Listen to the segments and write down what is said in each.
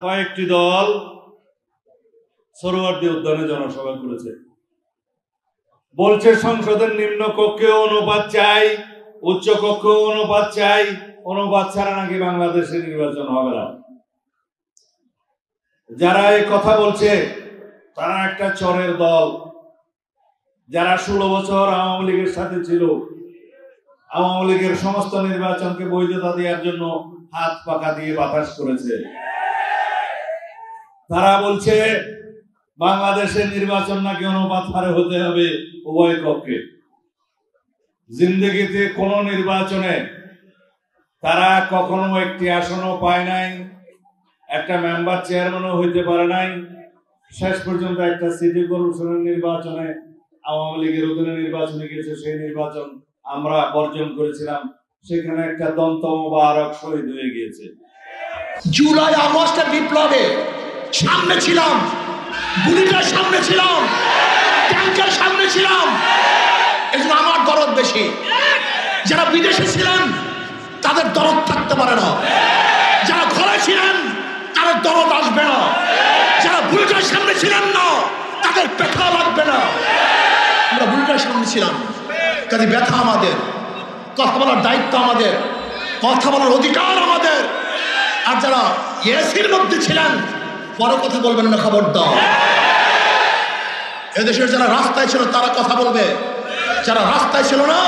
কয়েকটি দল সরোয়ার্দী উদ্যানে জনসভা করেছে, বলছে সংসদের নিম্ন কক্ষে অনুপাত চাই, উচ্চ কক্ষে অনুপাত চাই, অনুপাত ছাড়া নাকি বাংলাদেশে নির্বাচন হবে না। যারা এই কথা বলছে তারা একটা চোরের দল, যারা 16 বছর আওয়ামী লীগের সাথে ছিল, আওয়ামী লীগের সমস্ত নির্বাচনকে বৈধতা দেওয়ার জন্য হাত পাকা দিয়ে বাতাস করেছে। তারা বলছে বাংলাদেশের নির্বাচন নাকি অনুপাত হারে হতে হবে উভয় কক্ষে। জিন্দেগিতে কোন নির্বাচনে তারা কখনো একটি আসনও পায় নাই, একটা মেম্বার চেয়ারম্যানও হইতে পারে নাই। শেষ পর্যন্ত একটা সিটি কর্পোরেশনের নির্বাচনে আওয়ামী লীগের অধীনে নির্বাচনে গেছে, সেই নির্বাচন আমরা বর্জন করেছিলাম, সেখানে একটা দন্ত মোবারক শহীদ হয়ে গিয়েছে। জুলাই আগস্টের বিপ্লবে সামনে ছিলাম, গুলিটার সামনে ছিলাম, ট্যাঙ্কের সামনে ছিলাম, এজন্য আমার দরদ বেশি। যারা বিদেশে ছিলেন তাদের দরদ থাকতে পারে না, যারা ঘরে ছিলেন তাদের দরদ আসবে না, যারা বুলেটের সামনে ছিলেন না তাদের ব্যথা লাগবে না। আমরা বুলেটের সামনে ছিলাম, কাজে ব্যথা আমাদের, কথা বলার দায়িত্ব আমাদের, কথা বলার অধিকার আমাদের। আর যারা এসির মধ্যে ছিলেন বড় কথা বলবেন না, খবরদার। এদেশের যারা রাস্তায় ছিল তারা কথা বলবে, যারা রাস্তায় ছিল না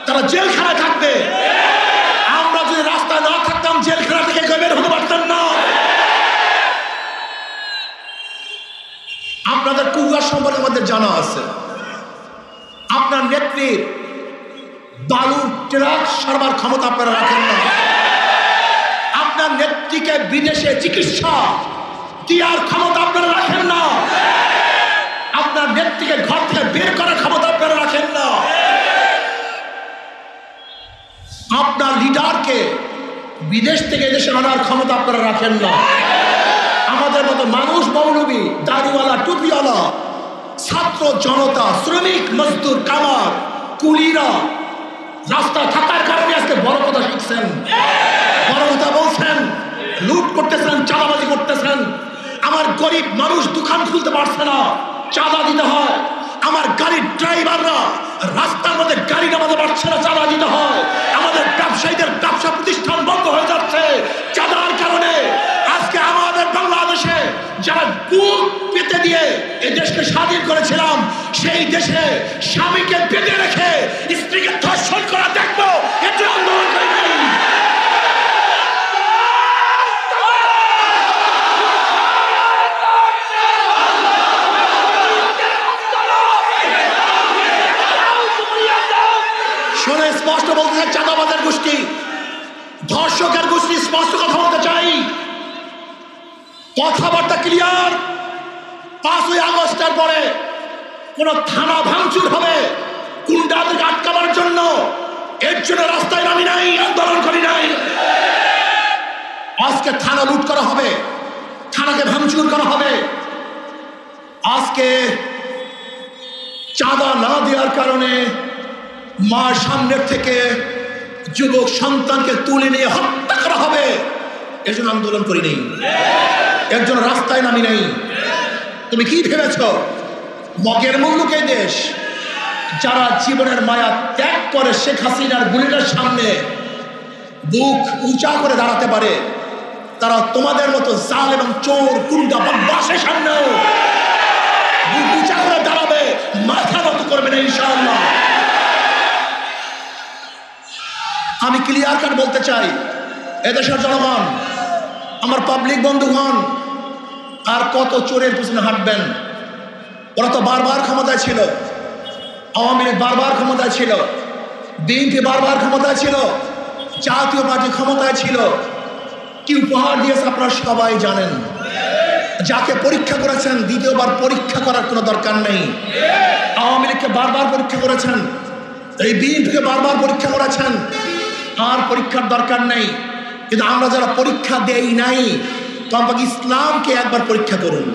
তারা জেলখানায় থাকবে। আমরা যদি রাস্তায় না থাকতাম জেলখানা থেকে কেউ বের হতে পারতাম না। আপনাদের কুয়ার সম্পর্কে আমাদের জানা আছে। আপনার নেত্রীর বালুর ট্রাক সারবার ক্ষমতা আপনারা রাখেন না। আপনার নেত্রীকে বিদেশে চিকিৎসা দেওয়ার ক্ষমতা আপনারা রাখেন না। আপনার নেত্রীকে ঘর থেকে বের করার ক্ষমতা আপনারা রাখেন না। আপনার লিডারকে বিদেশ থেকে এদেশে আনার ক্ষমতা আপনারা রাখেন না। আমাদের মতো মানুষ, মৌলবী, দাড়িওয়ালা, টুপিওয়ালা, ছাত্র জনতা, শ্রমিক, মজদুর, কামার, কুলিরা রাস্তায় থাকার কারণে আজকে বড় কথা শিখছেন, বড় কথা বলছেন, লুট করতেছেন, চাঁদাবাজি করতেছেন। আমার গরিব মানুষ দোকান খুলতে পারছে না, চাঁদা দিতে হয়। আমার গাড়ির ড্রাইভাররা রাস্তার মধ্যে গাড়ি নামাতে পারছে না, চাঁদা দিতে হয়। আমাদের ব্যবসায়ীদের ব্যবসা প্রতিষ্ঠান বন্ধ হয়ে যাচ্ছে চাঁদার কারণে। আজকে আমাদের বাংলাদেশে যারা বুক পেতে দিয়ে এই দেশকে স্বাধীন করেছিলাম, সেই দেশে স্বামীকে বেঁধে রেখে স্ত্রীকে ধর্ষণ করা দেখবো, এটা আন্দোলন করে নাই। শুনে স্পষ্ট বলতে চাই, চাঁদাবাজের গোষ্ঠী, ধর্ষকের গোষ্ঠী, স্পষ্ট কথা বলতে চাই, কথাবার্তা ক্লিয়ার। 5ই আগস্টের পরে কোন থানা ভাঙচুর হবে গুন্ডাদেরকে আটকাবার জন্য, এর জন্য রাস্তায় নামি নাই, আন্দোলন করি নাই। আজকে থানা লুট করা হবে, থানাকে ভাঙচুর করা হবে। আজকে চাঁদা না দেওয়ার কারণে মার সামনের থেকে যুবক সন্তানকে তুলে নিয়ে হত্যা করা হবে, এর জন্য আন্দোলন করি নেই, এর জন্য রাস্তায় নামি নেই। তুমি কি ভেবেছ মগের মুল্লুক এই দেশ? যারা জীবনের মায়া ত্যাগ করে শেখ হাসিনার বুলেটের সামনে বুক উঁচা করে দাঁড়াতে পারে, তারা তোমাদের মতো জাল এবং চোর, গুন্ডা, বদমাশের সামনেও বুক উঁচা করে দাঁড়াবে, মাথা নত করবে না ইনশাআল্লাহ। আমি ক্লিয়ার কাট বলতে চাই, এদেশের জনগণ, আমার পাবলিক বন্ধুগণ, আর কত চোরের পিছনে হাঁটবেন? ওরা তো বারবার ক্ষমতায় ছিল, আওয়ামী লীগ বারবার ক্ষমতায় ছিল, বিএনপি বারবার ক্ষমতায় ছিল, জাতীয় পার্টি ক্ষমতায় ছিল। কি উপহার দিয়েছে আপনারা সবাই জানেন। যাকে পরীক্ষা করেছেন দ্বিতীয়বার পরীক্ষা করার কোনো দরকার নেই। আওয়ামী লীগকে বারবার পরীক্ষা করেছেন, এই বিএনপিকে বারবার পরীক্ষা করেছেন, আর পরীক্ষার দরকার নেই। কিন্তু আমরা যারা পরীক্ষা দেই নাই, তো আমাকে ইসলামকে একবার পরীক্ষা করুন।